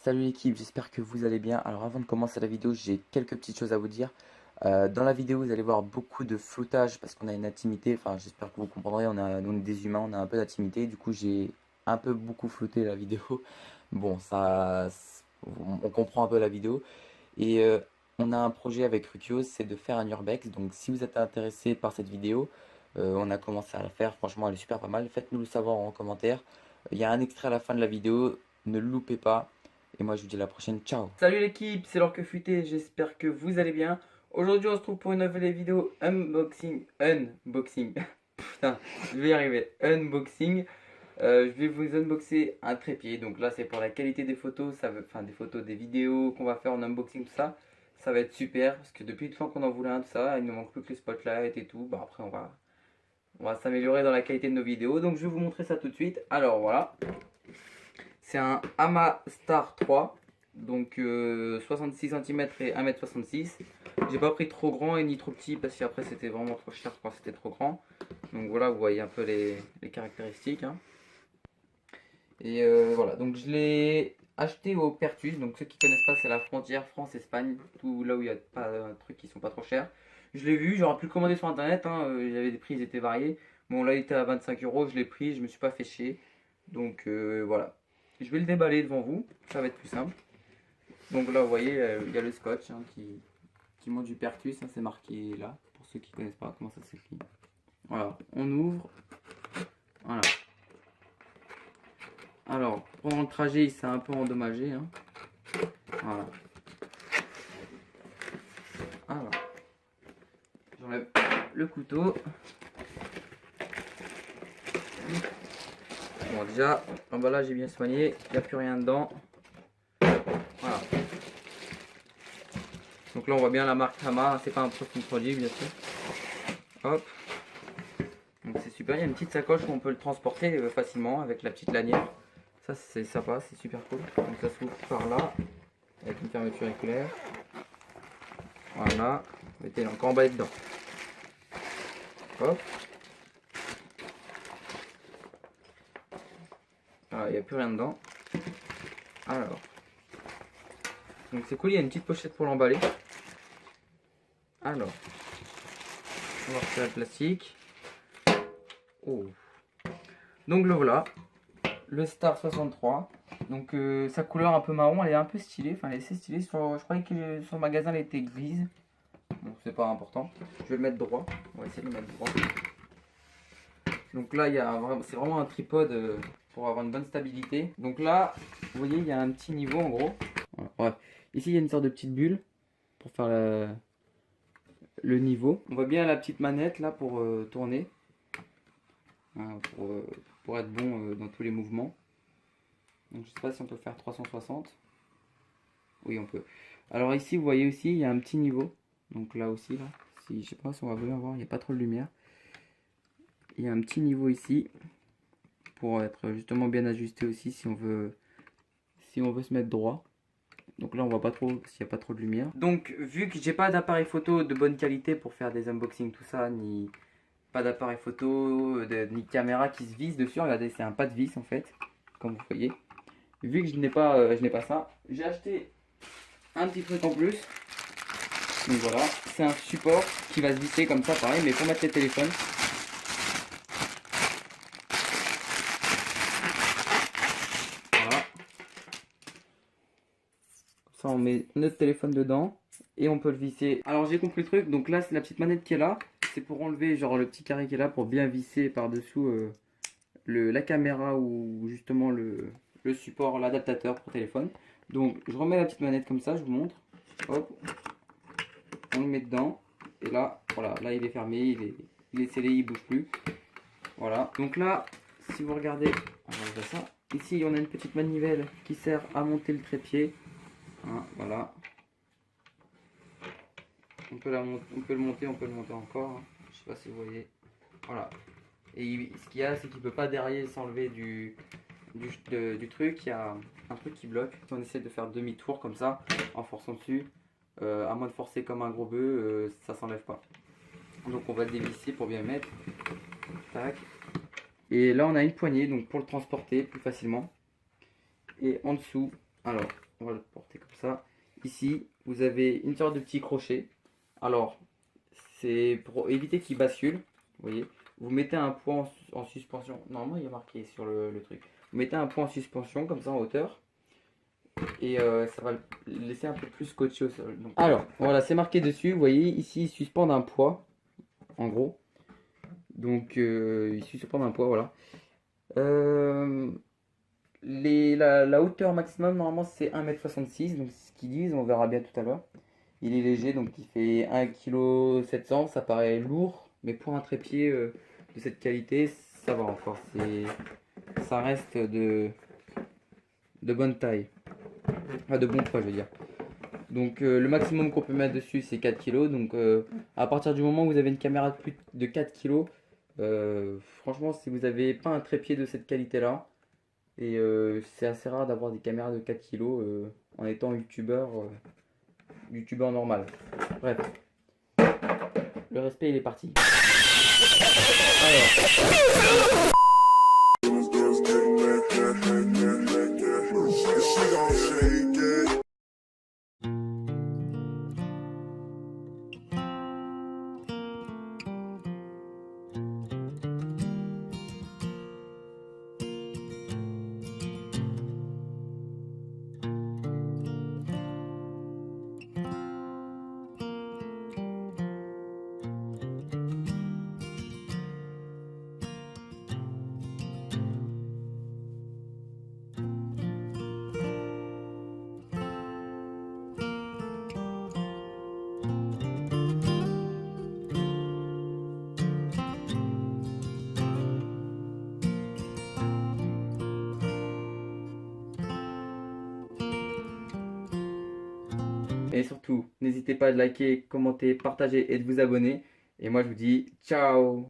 Salut l'équipe, j'espère que vous allez bien. Alors avant de commencer la vidéo, j'ai quelques petites choses à vous dire. Dans la vidéo, vous allez voir beaucoup de floutage parce qu'on a une intimité. Enfin, j'espère que vous comprendrez, on est des humains, on a un peu d'intimité. Du coup, j'ai beaucoup flouté la vidéo. Bon, ça, on comprend un peu la vidéo. Et on a un projet avec Rukios, c'est de faire un urbex. Donc si vous êtes intéressé par cette vidéo, on a commencé à la faire. Franchement, elle est super pas mal. Faites-nous le savoir en commentaire. Il y a un extrait à la fin de la vidéo, ne le loupez pas. Et moi je vous dis à la prochaine, ciao. Salut l'équipe, c'est Laure que futé, j'espère que vous allez bien. Aujourd'hui on se trouve pour une nouvelle vidéo unboxing. Putain, je vais y arriver. Unboxing. Je vais vous unboxer un trépied. Donc là c'est pour la qualité des photos, des photos, des vidéos qu'on va faire en unboxing, tout ça. Ça va être super parce que depuis le temps qu'on en voulait un, tout ça, il ne manque plus que les spotlights et tout. Bah après on va s'améliorer dans la qualité de nos vidéos. Donc je vais vous montrer ça tout de suite. Alors voilà. C'est un Hama Star 3, donc 66 cm et 1m66. J'ai pas pris trop grand et ni trop petit parce qu'après c'était vraiment trop cher quand c'était trop grand. Donc voilà, vous voyez un peu les caractéristiques. Hein. Et voilà, donc je l'ai acheté au Pertus. Donc ceux qui connaissent pas, c'est la frontière France-Espagne, tout là où il y a pas un truc qui sont pas trop chers. Je l'ai vu, j'aurais pu le commander sur internet. Hein. J'avais des prix, ils étaient variés. Bon là il était à 25 €, je l'ai pris, je me suis pas fait chier. Donc voilà. Je vais le déballer devant vous, ça va être plus simple. Donc là vous voyez, il y a le scotch hein, qui montre du Pertus, hein, c'est marqué là, pour ceux qui ne connaissent pas comment ça s'écrit. Voilà, on ouvre. Voilà. Alors, pendant le trajet, il s'est un peu endommagé. Hein. Voilà. Alors, j'enlève le couteau. Bon déjà, l'emballage est bien soigné, il n'y a plus rien dedans. Voilà. Donc là on voit bien la marque Hama, c'est pas un produit bien sûr. Hop. Donc c'est super, il y a une petite sacoche où on peut le transporter facilement avec la petite lanière. Ça c'est sympa, c'est super cool. Donc ça s'ouvre par là, avec une fermeture éclair. Voilà, mettez encore emballé dedans. Hop. Ah, il n'y a plus rien dedans. Alors. Donc c'est cool, il y a une petite pochette pour l'emballer. Alors. On va retirer le plastique. Oh. Donc le voilà. Le Star 63. Donc sa couleur un peu marron, elle est un peu stylée. Enfin elle est assez stylée. Je croyais que sur le magasin elle était grise. Bon c'est pas important. Je vais le mettre droit. On va essayer de le mettre droit. Donc là c'est vraiment un tripode. Pour avoir une bonne stabilité. Donc là, vous voyez, il y a un petit niveau en gros. Voilà. Bref, ici il y a une sorte de petite bulle pour faire le niveau. On voit bien la petite manette là pour tourner. Voilà, pour être bon dans tous les mouvements. Donc je sais pas si on peut faire 360. Oui, on peut. Alors ici, vous voyez aussi, il y a un petit niveau. Donc là aussi, là. Je sais pas si on va bien voir, il n'y a pas trop de lumière. Il y a un petit niveau ici. Pour être justement bien ajusté aussi si on veut se mettre droit. Donc là on voit pas trop s'il n'y a pas trop de lumière. Donc vu que j'ai pas d'appareil photo de bonne qualité pour faire des unboxings tout ça, ni pas d'appareil photo, ni caméra qui se visse dessus, regardez c'est un pas de vis en fait, comme vous voyez. Vu que je n'ai pas ça, j'ai acheté un petit truc en plus. Donc voilà, c'est un support qui va se visser comme ça pareil, mais pour mettre les téléphones. Ça, on met notre téléphone dedans et on peut le visser. Alors j'ai compris le truc, donc là c'est la petite manette qui est là, c'est pour enlever genre le petit carré qui est là pour bien visser par dessous la caméra ou justement le support, l'adaptateur pour téléphone. Donc je remets la petite manette comme ça, je vous montre. Hop, on le met dedans et là voilà, là il est fermé, il est scellé, il bouge plus. Voilà, donc là si vous regardez, on va voir ça. Ici on a une petite manivelle qui sert à monter le trépied. Hein, voilà. On peut le monter encore. Hein. Je sais pas si vous voyez. Voilà. Et ce qu'il y a, c'est qu'il ne peut pas derrière s'enlever du truc. Il y a un truc qui bloque. Si on essaie de faire demi-tour comme ça, en forçant dessus, À moins de forcer comme un gros bœuf, ça s'enlève pas. Donc on va le dévisser pour bien le mettre. Tac. Et là on a une poignée donc pour le transporter plus facilement. Et en dessous, alors on va le porter comme ça. Ici vous avez une sorte de petit crochet. Alors c'est pour éviter qu'il bascule. Vous voyez, vous mettez un poids en suspension. Normalement il y a marqué sur le truc. Vous mettez un poids en suspension comme ça en hauteur. Et ça va le laisser un peu plus scotché au sol. Donc, alors voilà, c'est marqué dessus. Vous voyez ici, il suspend un poids. En gros. Donc il suspend un poids, voilà. Euh, la hauteur maximum, normalement, c'est 1,66 m. Donc c'est ce qu'ils disent, on verra bien tout à l'heure. Il est léger, donc il fait 1,7 kg. Ça paraît lourd, mais pour un trépied de cette qualité, ça va encore. Ça reste de bonne taille. Enfin, de bon poids, je veux dire. Donc le maximum qu'on peut mettre dessus, c'est 4 kg. Donc à partir du moment où vous avez une caméra de plus de 4 kg, franchement, si vous n'avez pas un trépied de cette qualité-là, et c'est assez rare d'avoir des caméras de 4 kg en étant youtubeur normal. Bref, le respect, il est parti. Alors, et surtout, n'hésitez pas à liker, commenter, partager et de vous abonner. Et moi, je vous dis ciao!